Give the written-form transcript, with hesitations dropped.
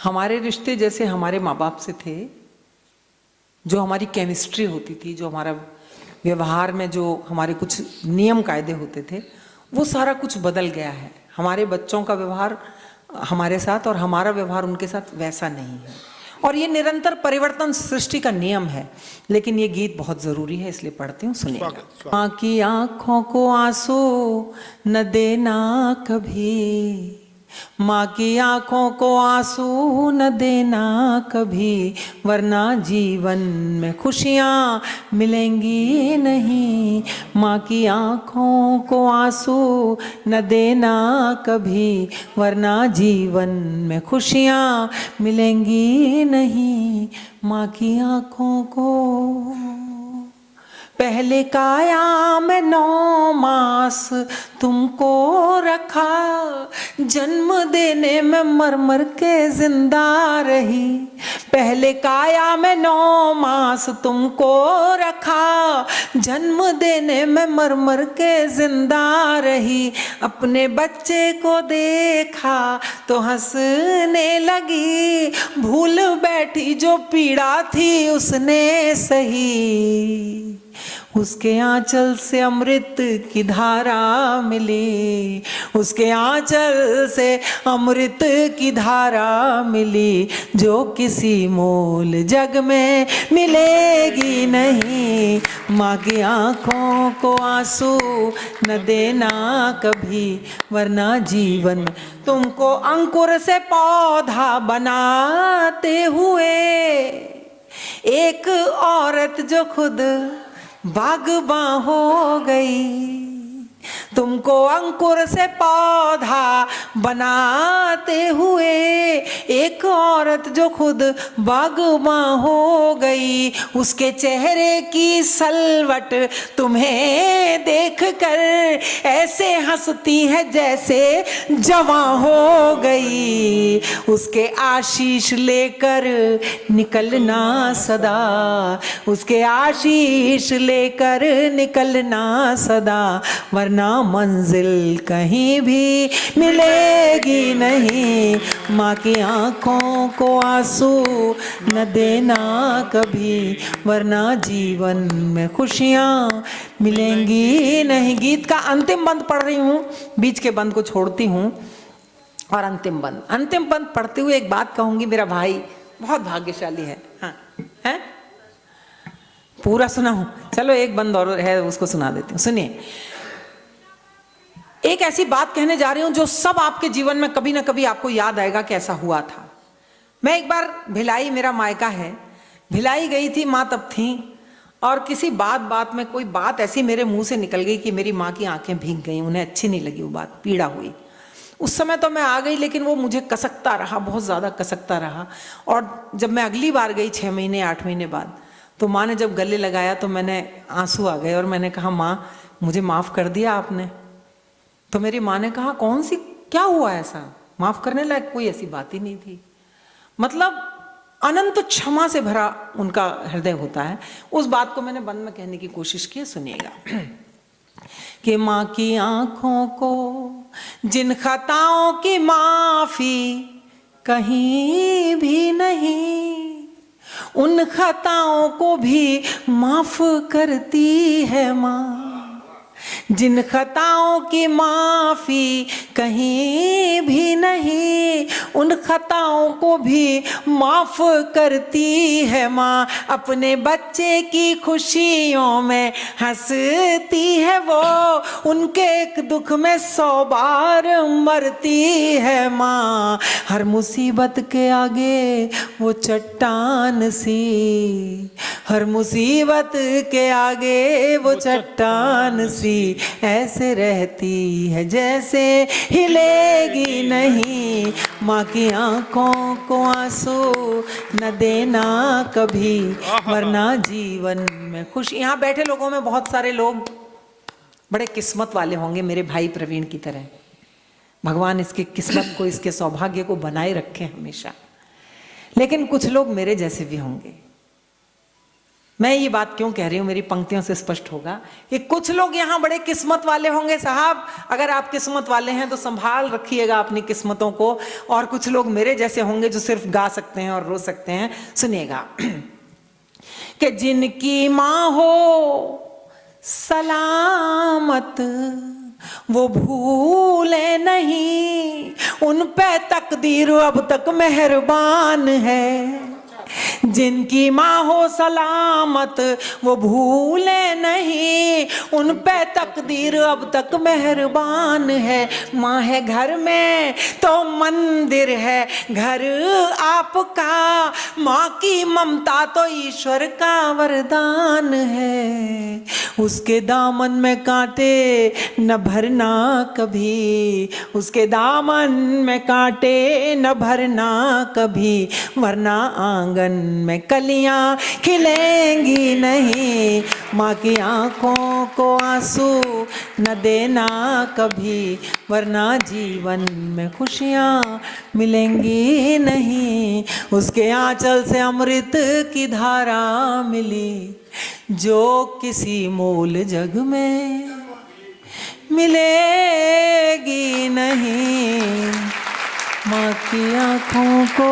हमारे रिश्ते जैसे हमारे माँ बाप से थे, जो हमारी केमिस्ट्री होती थी, जो हमारा व्यवहार में जो हमारे कुछ नियम कायदे होते थे, वो सारा कुछ बदल गया है। हमारे बच्चों का व्यवहार हमारे साथ और हमारा व्यवहार उनके साथ वैसा नहीं है, और ये निरंतर परिवर्तन सृष्टि का नियम है। लेकिन ये गीत बहुत जरूरी है, इसलिए पढ़ती हूँ, सुनिएगा। माँ की आंखों को आंसू न देना कभी, माँ की आंखों को आंसू न देना कभी, वरना जीवन में खुशियाँ मिलेंगी नहीं। माँ की आंखों को आंसू न देना कभी, वरना जीवन में खुशियाँ मिलेंगी नहीं। माँ की आंखों को पहले काया में 9 मास तुमको रखा, जन्म देने में मर मर के जिंदा रही। पहले काया में 9 मास तुमको रखा, जन्म देने में मर मर के जिंदा रही। अपने बच्चे को देखा तो हंसने लगी, भूल बैठी जो पीड़ा थी उसने सही। उसके आंचल से अमृत की धारा मिली, उसके आंचल से अमृत की धारा मिली, जो किसी मोल जग में मिलेगी नहीं। माँ की आंखों को आंसू न देना कभी, वरना जीवन तुमको अंकुर से पौधा बनाते हुए एक औरत जो खुद बागबां हो गई। तुमको अंकुर से पौधा बनाते हुए एक औरत जो खुद बागबां हो गई, उसके चेहरे की सलवट तुम्हें देखकर ऐसे हंसती है जैसे जवां हो गई। उसके आशीष लेकर निकलना सदा, उसके आशीष लेकर निकलना सदा, वरना मंजिल कहीं भी मिलेगी नहीं। माँ की आंखों को आंसू न देना कभी, वरना जीवन में खुशियाँ मिलेंगी नहीं। गीत का अंतिम बंद पढ़ रही हूँ, बीच के बंद को छोड़ती हूँ और अंतिम बंद पढ़ते हुए एक बात कहूंगी। मेरा भाई बहुत भाग्यशाली है। हाँ है, पूरा सुना हूं, चलो एक बंद और है उसको सुना देती हूँ, सुनिए। एक ऐसी बात कहने जा रही हूं जो सब आपके जीवन में कभी ना कभी आपको याद आएगा कि ऐसा हुआ था। मैं एक बार भिलाई, मेरा मायका है, भिलाई गई थी, माँ तब थी, और किसी बात में कोई बात ऐसी मेरे मुंह से निकल गई कि मेरी माँ की आंखें भीग गई। उन्हें अच्छी नहीं लगी वो बात, पीड़ा हुई। उस समय तो मैं आ गई, लेकिन वो मुझे कसकता रहा, बहुत ज़्यादा कसकता रहा। और जब मैं अगली बार गई 6 महीने 8 महीने बाद, तो माँ ने जब गले लगाया तो मैंने आंसू आ गए और मैंने कहा, माँ मुझे माफ़ कर दिया आपने? तो मेरी माँ ने कहा, कौन सी, क्या हुआ ऐसा, माफ़ करने लायक कोई ऐसी बात ही नहीं थी। मतलब अनंत क्षमा से भरा उनका हृदय होता है। उस बात को मैंने बंद में कहने की कोशिश की, सुनिएगा। कि माँ की आंखों को जिन खताओं की माफी कहीं भी नहीं, उन खताओं को भी माफ करती है माँ। जिन खताओं की माफी कहीं भी नहीं, उन खताओं को भी माफ करती है माँ। अपने बच्चे की खुशियों में हंसती है वो, उनके एक दुख में 100 बार मरती है माँ। हर मुसीबत के आगे वो चट्टान सी, हर मुसीबत के आगे वो चट्टान सी, ऐसे रहती है जैसे हिलेगी नहीं। माँ की आंखों को आंसू न देना कभी, वरना जीवन में खुश। यहाँ बैठे लोगों में बहुत सारे लोग बड़े किस्मत वाले होंगे, मेरे भाई प्रवीण की तरह। भगवान इसकी किस्मत को, इसके सौभाग्य को बनाए रखे हमेशा। लेकिन कुछ लोग मेरे जैसे भी होंगे मैं ये बात क्यों कह रही हूँ, मेरी पंक्तियों से स्पष्ट होगा कि कुछ लोग यहाँ बड़े किस्मत वाले होंगे साहब, अगर आप किस्मत वाले हैं तो संभाल रखिएगा अपनी किस्मतों को, और कुछ लोग मेरे जैसे होंगे जो सिर्फ गा सकते हैं और रो सकते हैं। सुनिएगा कि जिनकी माँ हो सलामत वो भूले नहीं, उन पे तकदीर अब तक मेहरबान है। जिनकी माँ हो सलामत वो भूले नहीं, उन पे तकदीर अब तक मेहरबान है। माँ है घर में तो मंदिर है घर आपका, माँ की ममता तो ईश्वर का वरदान है। उसके दामन में कांटे न भरना कभी, उसके दामन में कांटे न भरना कभी, वरना आंगन में कलियां खिलेंगी नहीं। माँ की आंखों को आंसू न देना कभी, वरना जीवन में खुशियां मिलेंगी नहीं। उसके आंचल से अमृत की धारा मिली, जो किसी मूल जग में मिलेगी नहीं। माँ की आंखों को